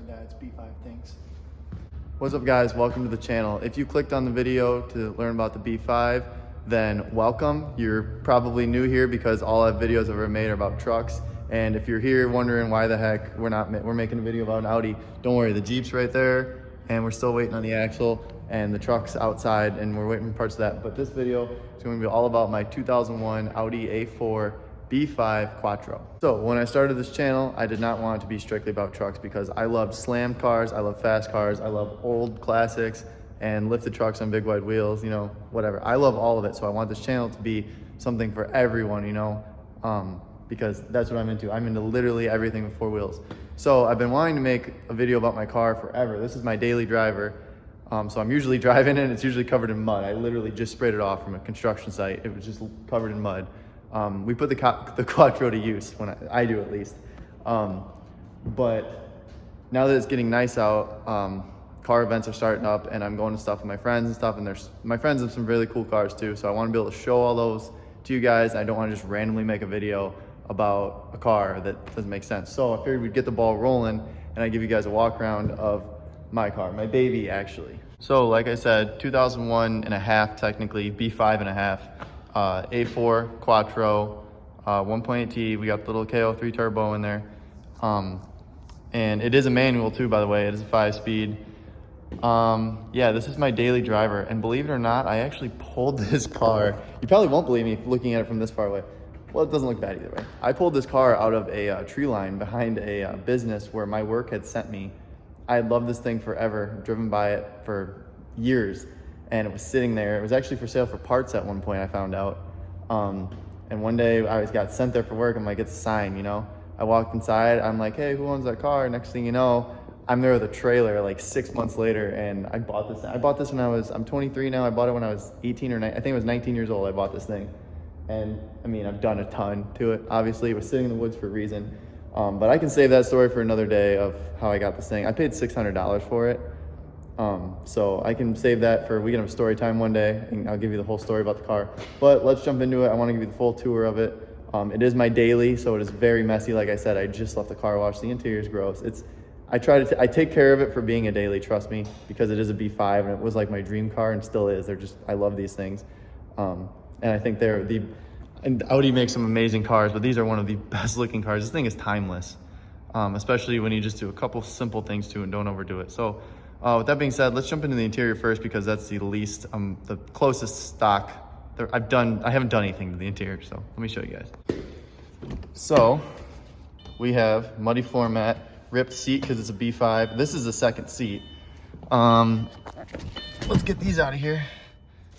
Dad's B5 things. What's up guys, welcome to the channel. If you clicked on the video to learn about the B5, then welcome. You're probably new here because all our videos I've ever made are about trucks. And if you're here wondering why the heck we're making a video about an Audi, don't worry, the Jeep's right there and we're still waiting on the axle and the truck's outside and we're waiting for parts of that. But this video is going to be all about my 2001 Audi A4 B5 Quattro. So when I started this channel, I did not want it to be strictly about trucks because I love slammed cars, I love fast cars, I love old classics and lifted trucks on big wide wheels, you know, whatever. I love all of it. So I want this channel to be something for everyone, you know, because that's what I'm into. I'm into literally everything with four wheels. So I've been wanting to make a video about my car forever. This is my daily driver. So I'm usually driving it and it's usually covered in mud. I literally just sprayed it off from a construction site. It was just covered in mud. We put the Quattro to use, when I do at least. But now that it's getting nice out, car events are starting up and I'm going to stuff with my friends and stuff, and my friends have some really cool cars too, so I want to be able to show all those to you guys. I don't want to just randomly make a video about a car that doesn't make sense. So I figured we'd get the ball rolling and I'd give you guys a walk around of my car, my baby actually. So like I said, 2001 and a half technically, B5 and a half, A4 Quattro, 1.8T. We got the little KO3 turbo in there. And it is a manual too, by the way. It is a 5-speed. Yeah, this is my daily driver. And believe it or not, I actually pulled this car. You probably won't believe me looking at it from this far away. Well, it doesn't look bad either way. I pulled this car out of a tree line behind a business where my work had sent me. I had loved this thing forever, driven by it for years, and it was sitting there. It was actually for sale for parts at one point, I found out. And one day I got sent there for work. I'm like, it's a sign, you know? I walked inside, I'm like, hey, who owns that car? Next thing you know, I'm there with a trailer like 6 months later, and I bought this. I bought this when I'm 23 now. I bought it when I was 18 or 19, I think it was 19 years old I bought this thing. And I mean, I've done a ton to it. Obviously, it was sitting in the woods for a reason. But I can save that story for another day of how I got this thing. I paid $600 for it. So I can save that for, we can have a story time one day and I'll give you the whole story about the car. But let's jump into it. I want to give you the full tour of it. It is my daily, so it is very messy. Like I said, I just left the car wash. The interior is gross. I take care of it for being a daily, trust me, because it is a B5 and it was like my dream car and still is. I love these things. And I think and Audi makes some amazing cars, but these are one of the best looking cars. This thing is timeless, especially when you just do a couple simple things to it and don't overdo it. So with that being said, let's jump into the interior first because that's the least, the closest stock I haven't done anything to the interior, so let me show you guys. So we have muddy floor mat, ripped seat because it's a B5. This is the second seat. Let's get these out of here.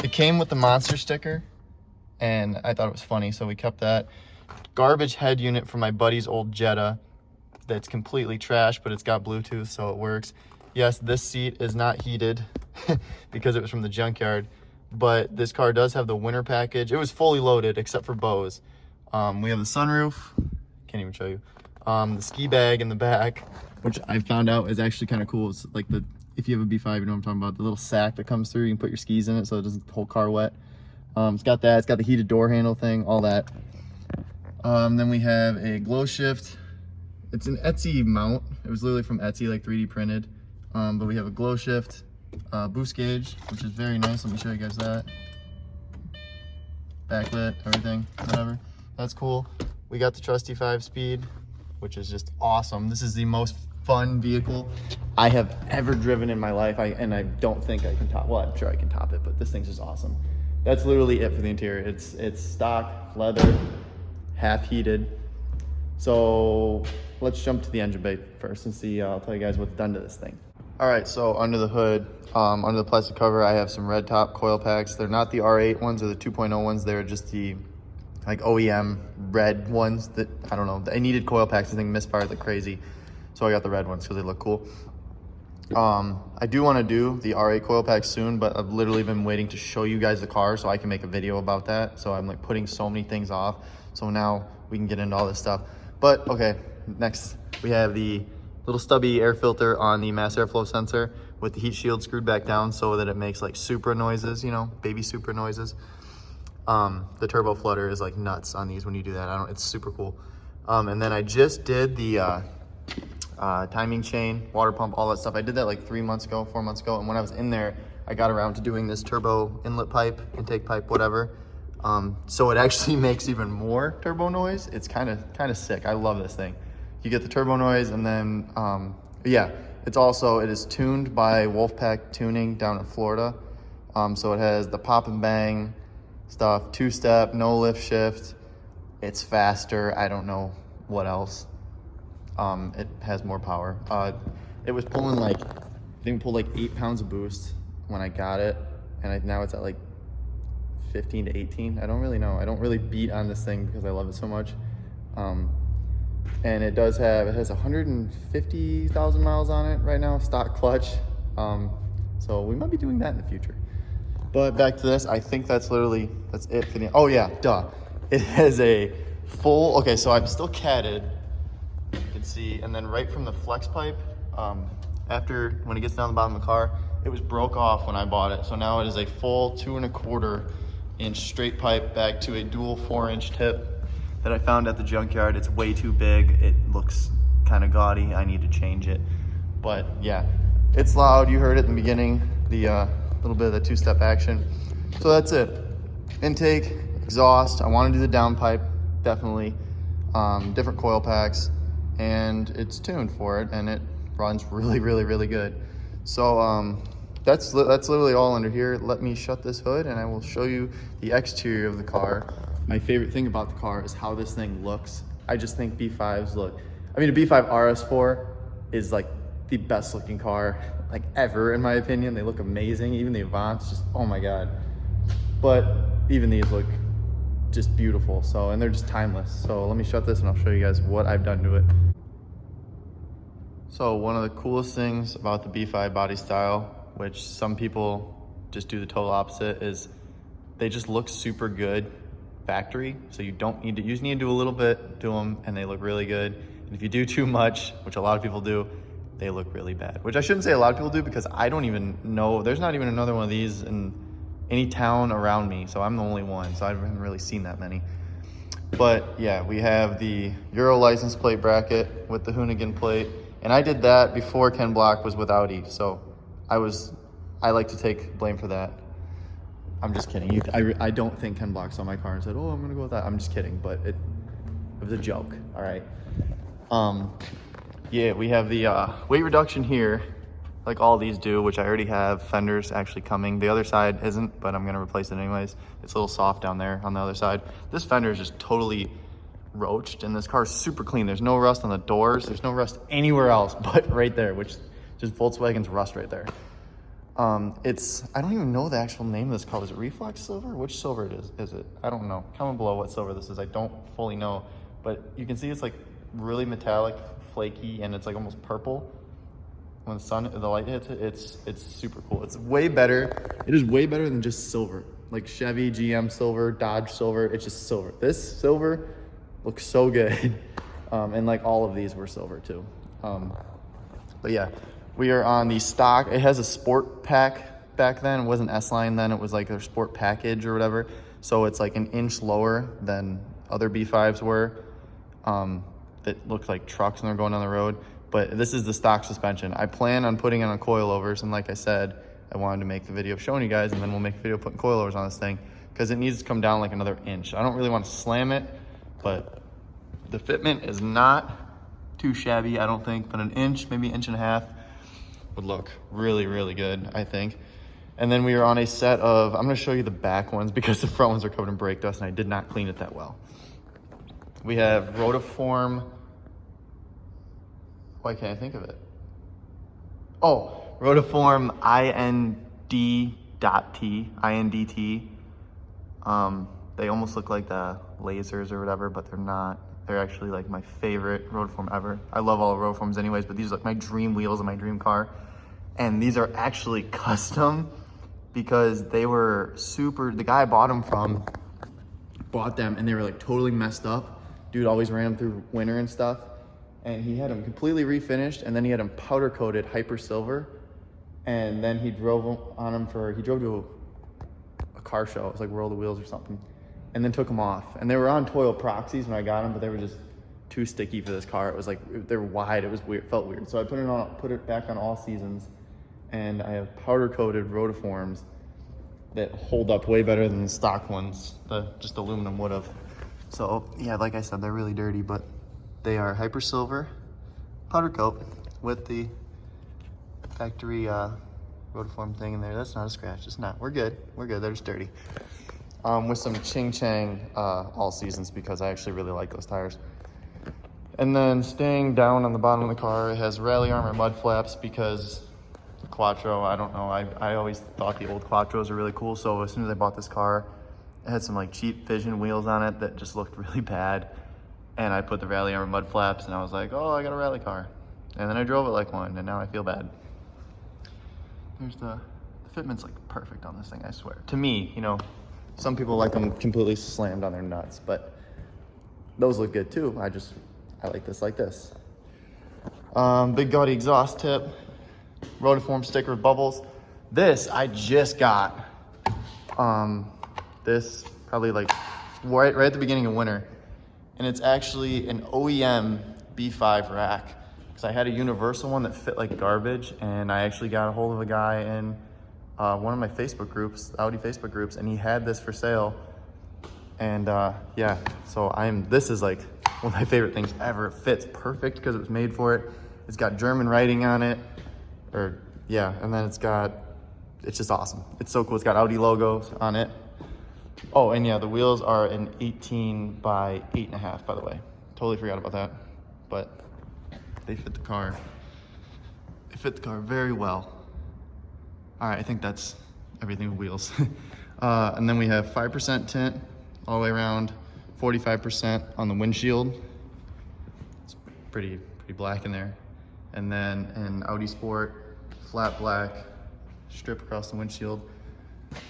It came with the monster sticker and I thought it was funny, so we kept that. Garbage head unit from my buddy's old Jetta that's completely trash, but it's got Bluetooth, so it works. Yes, this seat is not heated because it was from the junkyard, but this car does have the winter package. It was fully loaded except for Bose. We have the sunroof, can't even show you. The ski bag in the back, which I found out is actually kind of cool. It's like if you have a B5, you know what I'm talking about, the little sack that comes through, you can put your skis in it so it doesn't the whole car wet. It's got that, it's got the heated door handle thing, all that. Then we have a glow shift. It's an Etsy mount. It was literally from Etsy, like 3D printed. But we have a glow shift, boost gauge, which is very nice. Let me show you guys that. Backlit, everything, whatever. That's cool. We got the trusty 5-speed, which is just awesome. This is the most fun vehicle I have ever driven in my life. And I don't think I can top, well, I'm sure I can top it, but this thing's just awesome. That's literally it for the interior. It's stock, leather, half heated. So let's jump to the engine bay first and see, I'll tell you guys what's done to this thing. All right, so under the hood, under the plastic cover, I have some red top coil packs. They're not the R8 ones or the 2.0 ones. They're just the like OEM red ones that, I don't know. I needed coil packs. I think misfired like crazy. So I got the red ones because they look cool. I do want to do the R8 coil pack soon, but I've literally been waiting to show you guys the car so I can make a video about that. So I'm like putting so many things off. So now we can get into all this stuff. But okay, next we have the little stubby air filter on the mass airflow sensor with the heat shield screwed back down so that it makes like Supra noises, you know, baby Supra noises. The turbo flutter is like nuts on these when you do that. It's super cool. And then I just did the timing chain, water pump, all that stuff. I did that like 4 months ago, and when I was in there, I got around to doing this turbo inlet pipe, intake pipe, whatever. So it actually makes even more turbo noise. It's kind of sick. I love this thing. You get the turbo noise, and then yeah, it is tuned by Wolfpak Tuning down in Florida. So it has the pop and bang stuff, 2-step, no lift shift. It's faster. I don't know what else. It has more power. It was pulling like, I think it pulled like 8 pounds of boost when I got it, and now it's at like 15 to 18. I don't really know. I don't really beat on this thing because I love it so much. And it has 150,000 miles on it right now, stock clutch. So we might be doing that in the future. But back to this, I think that's it for the, oh yeah, duh. It has a full, okay, so I'm still catted, you can see, and then right from the flex pipe, when it gets down the bottom of the car, it was broke off when I bought it. So now it is a full 2¼ inch straight pipe back to a dual 4-inch tip that I found at the junkyard. It's way too big. It looks kind of gaudy. I need to change it. But yeah, it's loud. You heard it in the beginning, the little bit of the 2-step action. So that's it. Intake, exhaust. I want to do the downpipe, definitely. Different coil packs, and it's tuned for it, and it runs really, really, really good. So that's literally all under here. Let me shut this hood, and I will show you the exterior of the car. My favorite thing about the car is how this thing looks. I just think B5s look, I mean, a B5 RS4 is like the best looking car like ever, in my opinion. They look amazing. Even the Avant's just, oh my God. But even these look just beautiful. So, and they're just timeless. So let me shut this and I'll show you guys what I've done to it. So one of the coolest things about the B5 body style, which some people just do the total opposite, is they just look super good factory. So you just need to do a little bit to them and they look really good. And if you do too much, which a lot of people do, they look really bad. Which I shouldn't say a lot of people do, because I don't even know, there's not even another one of these in any town around me. So I'm the only one, so I haven't really seen that many. But yeah, we have the Euro license plate bracket with the Hoonigan plate. And I did that before Ken Block was with Audi. So I like to take blame for that. I'm just kidding. I don't think Ken Block saw my car and said, oh, I'm gonna go with that. I'm just kidding, but it was a joke, all right? Yeah, we have the weight reduction here, like all these do, which I already have. Fenders actually coming. The other side isn't, but I'm gonna replace it anyways. It's a little soft down there on the other side. This fender is just totally roached, and this car is super clean. There's no rust on the doors. There's no rust anywhere else but right there, which just Volkswagen's rust right there. I don't even know the actual name of this color. Is it Reflex Silver? Which silver it is it? I don't know. Comment below what silver this is. I don't fully know, but you can see it's like really metallic, flaky, and it's like almost purple. When the light hits it, it's super cool. It's way better. It is way better than just silver. Like Chevy, GM silver, Dodge silver, it's just silver. This silver looks so good. And like all of these were silver too. But yeah, we are on the stock. It has a sport pack back then. It wasn't S-Line then. It was like their sport package or whatever. So it's like an inch lower than other B5s were. That looked like trucks when they're going down the road. But this is the stock suspension. I plan on putting on coilovers, and like I said, I wanted to make the video of showing you guys, and then we'll make a video putting coilovers on this thing, because it needs to come down like another inch. I don't really want to slam it, but the fitment is not too shabby, I don't think, but an inch, maybe an inch and a half would look really, really good, I think. And then we are on a set of, I'm gonna show you the back ones because the front ones are covered in brake dust and I did not clean it that well. We have Rotiform, why can't I think of it? Oh, Rotiform ind.t, ind.t. They almost look like the lasers or whatever, but they're not. They're actually like my favorite Rotiform ever. I love all the Rotiforms anyways, but these are like my dream wheels in my dream car. And these are actually custom because they were the guy I bought them from, bought them and they were like totally messed up. Dude always ran them through winter and stuff. And he had them completely refinished, and then he had them powder coated hyper silver. And then he drove on them he drove to a car show. It was like World of Wheels or something. And then took them off. And they were on Toyo Proxies when I got them, but they were just too sticky for this car. It was like, they're wide, it was weird, felt weird. So I put it back on all seasons, and I have powder coated Rotiforms that hold up way better than the stock ones, just aluminum would have. So yeah, like I said, they're really dirty, but they are hyper silver powder coat with the factory Rotiform thing in there. That's not a scratch, it's not. We're good, they're just dirty. With some Ching Chang all seasons, because I actually really like those tires. And then staying down on the bottom of the car, it has Rally Armor mud flaps because Quattro, I don't know, I always thought the old Quattros were really cool. So as soon as I bought this car, it had some like cheap Vision wheels on it that just looked really bad. And I put the Rally Armor mud flaps, and I was like, oh, I got a rally car. And then I drove it like one, and now I feel bad. There's the fitment's like perfect on this thing, I swear. To me, you know, some people like them completely slammed on their nuts, but those look good too. I like this like this. Big gaudy exhaust tip, Rotiform sticker with bubbles. This I just got. This probably like right at the beginning of winter, and it's actually an OEM B5 rack. Because I had a universal one that fit like garbage, and I actually got a hold of a guy in one of my Facebook groups, Audi Facebook groups, and he had this for sale. And yeah, so this is like one of my favorite things ever. It fits perfect because it was made for it. It's got German writing on it, yeah, and then it's just awesome. It's so cool. It's got Audi logos on it. Oh, and yeah, the wheels are an 18 by 8.5, by the way. Totally forgot about that, but they fit the car. They fit the car very well. All right, I think that's everything with wheels. And then we have 5% tint all the way around, 45% on the windshield. It's pretty black in there. And then an Audi Sport, flat black strip across the windshield.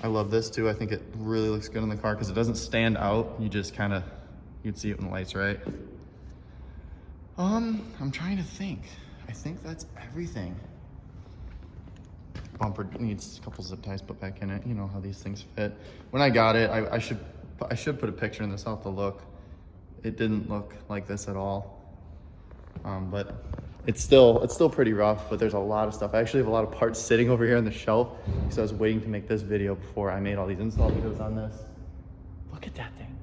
I love this too. I think it really looks good in the car because it doesn't stand out. You just you'd see it in the lights, right? I'm trying to think. I think that's everything. Bumper needs a couple zip ties put back in it. You know how these things fit. When I got it, I should put a picture in this. I'll have to look. It didn't look like this at all. But it's still pretty rough, but there's a lot of stuff. I actually have a lot of parts sitting over here on the shelf because I was waiting to make this video before I made all these install videos on this. Look at that thing.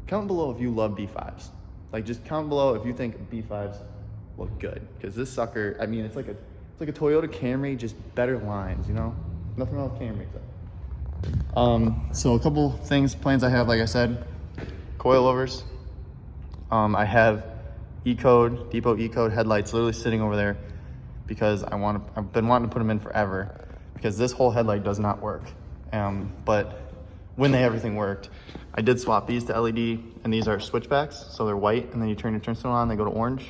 Comment below if you love B5s. Like, just comment below if you think B5s look good, because this sucker, I mean, it's like a Toyota Camry, just better lines, you know? Nothing wrong with Camrys though. So a couple plans I have, like I said, coilovers. I have depot E-code headlights literally sitting over there because I've been wanting to put them in forever because this whole headlight does not work. But when everything worked, I did swap these to LED, and these are switchbacks, so they're white, and then you turn your turn signal on, they go to orange,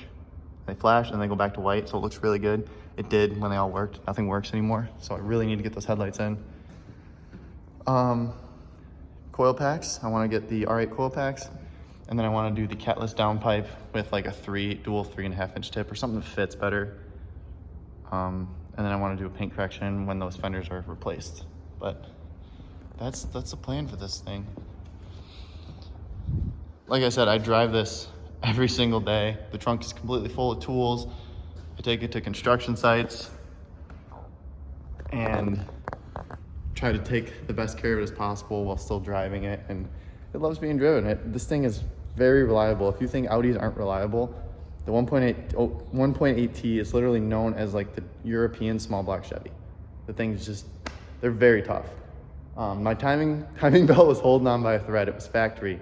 they flash, and they go back to white, so it looks really good. It did when they all worked. Nothing works anymore, so I really need to get those headlights in. Coil packs, I want to get the R8 coil packs, and then I want to do the catless downpipe with like a dual 3.5 inch tip or something that fits better. And then I want to do a paint correction when those fenders are replaced. But that's the plan for this thing. Like I said, I drive this every single day. The trunk is completely full of tools. I take it to construction sites and try to take the best care of it as possible while still driving it. And it loves being driven. This thing is very reliable. If you think Audis aren't reliable, the 1.8T is literally known as like the European small block Chevy. The thing's they're very tough. My timing belt was holding on by a thread. It was factory.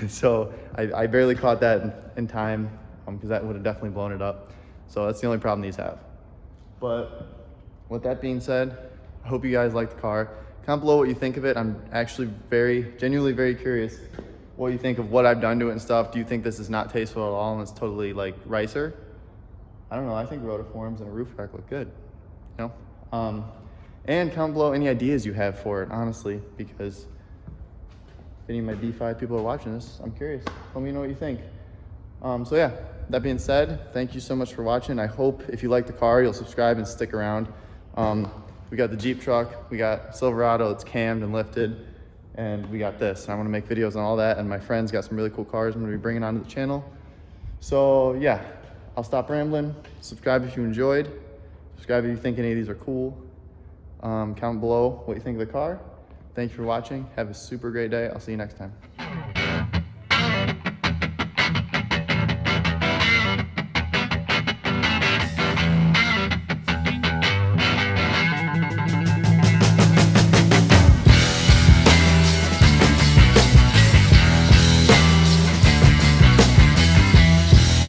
So I barely caught that in time because that would have definitely blown it up. So that's the only problem these have. But with that being said, I hope you guys like the car. Comment below what you think of it. I'm actually genuinely very curious what you think of what I've done to it and stuff. Do you think this is not tasteful at all and it's totally like ricer? I don't know. I think Rotiforms and a roof rack look good, you know? And comment below any ideas you have for it, honestly, because if any of my B5 people are watching this, I'm curious. Let me know what you think. So yeah, that being said, thank you so much for watching. I hope if you like the car, you'll subscribe and stick around. We got the Jeep truck, we got Silverado, it's cammed and lifted, and we got this. And I want to make videos on all that, and my friends got some really cool cars I'm going to be bringing onto the channel. So yeah, I'll stop rambling. Subscribe if you enjoyed. Subscribe if you think any of these are cool. Comment below what you think of the car. Thank you for watching. Have a super great day. I'll see you next time.